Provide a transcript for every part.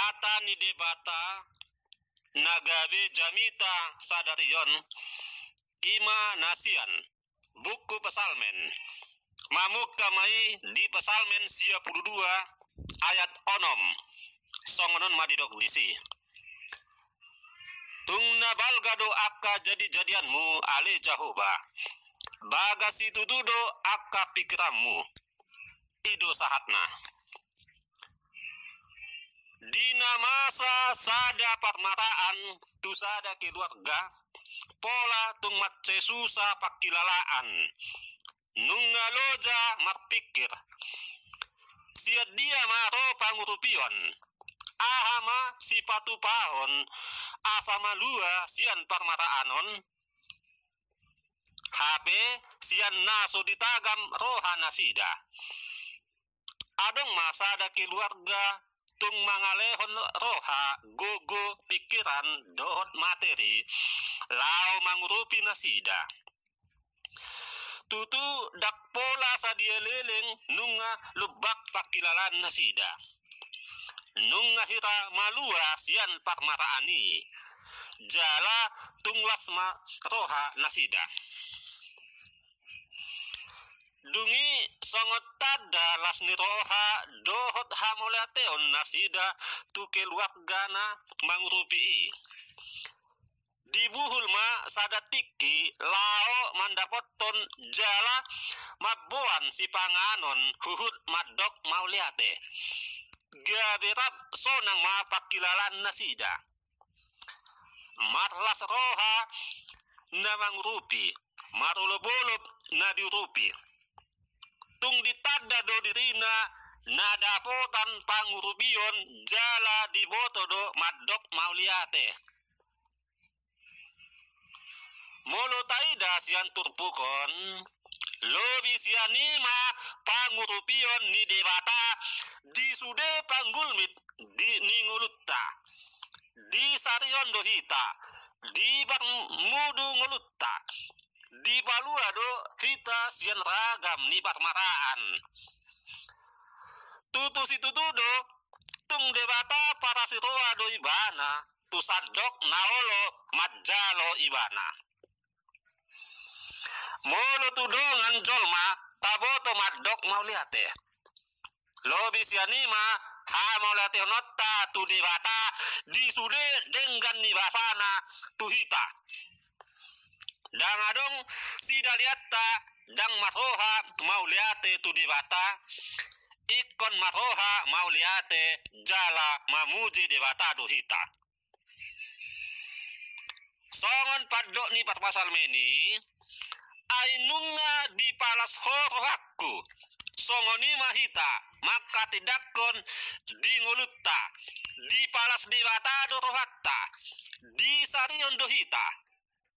Ata ni debata nagabe jamita sadarion ima nasian buku pesalmen mamuk kamai di pesalmen 92 ayat onom songonon madidok disi tung nabalgado akka jadi-jadianmu ale Jahoba bagas itu tudo akka pikiranmu ido sahatna dina masa sada parmataan tu sada keluarga pola tung matce susah pakilalaan nungaloja marpikir siat dia maro pangurupion ahama sipatu paon asama lua sian parmataanon HP sian naso ditagam rohana sida adong masada keluarga tung mangalehon roha gogo pikiran dohot materi lau mangurupi nasida tutu dak pola sadia leleng nunga lubak pakilalan nasida nunga hira malua sian parmaraani jala tunglasma roha nasida dungi songot tada lasni roha dohot hamoleateon nasida tu keluargana mangurupi dibuhul ma sadatiki lao mandapoton jala mabuan si panganon huhut madok mauliate gaberap sonang ma pakilalan nasida marlas roha na mangurupi marulobolob na diurupi tung ditada do dirina nadapotan pangurubion jala dibotodo madok mauliate molo taida sian turpukon lobi sianima pangurupion ni debata di sude panggulmit di ningulutta di sarion dohita di mudu ngulutta di paluado kita sian ragam ni parmaraan tutu situtudo tung debata para sitoa do ibana tu sadok naolo majalo ibana molo tudongan jolma taboto madok mauliate lobi sianima ha mauliate notta tu debata di sude denggan ni basana tuhita dangadong sidaliatta dang maroha mauliate tu debata ikon maroha mauliate jala mamuji debata dohita songon padok ni patpasal meni ainunga di palas horohaku songoni mahita maka tidakon di ngulutta di palas debata dorohatta di sarion dohita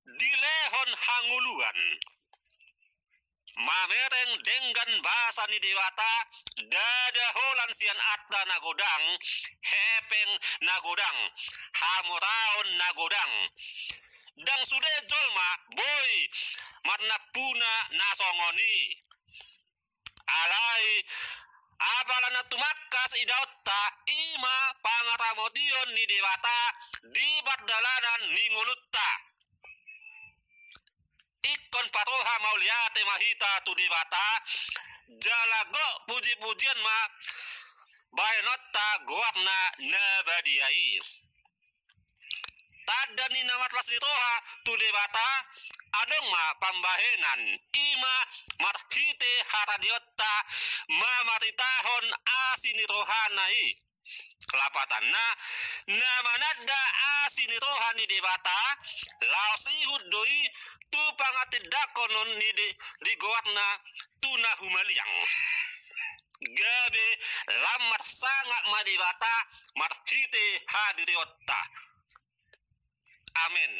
di lehon hanguluan mamereng denggan bahasa ni dewata dada holan sian atta nagodang hepeng nagodang hamuraon nagodang dang sude jolma boy marna puna nasongoni alai abalana tumakas idaotta ima pangaramodion ni dewata di bardalanan ningulutta ikon paroha mauliate mahita tu dewata jalago puji-pujian ma baenotta goapna nabadiai tada ni namatlas ditoha tu dewata adong ma pambahenan ima marhite haradiotta mamaritahon asini rohanai kelapatan na manada asini rohani debata lausihud doi tu pangatidakonon ni digoatna tuna humaliang gabe lamar sangat madibata marhite hadiriotta amin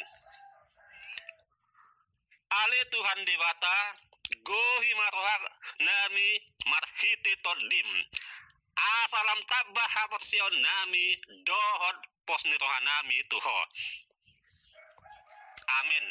ale Tuhan debata gohi marohak nami marhite todim asalam tabah haporsion nami dohod pos nirohanami tuho amin.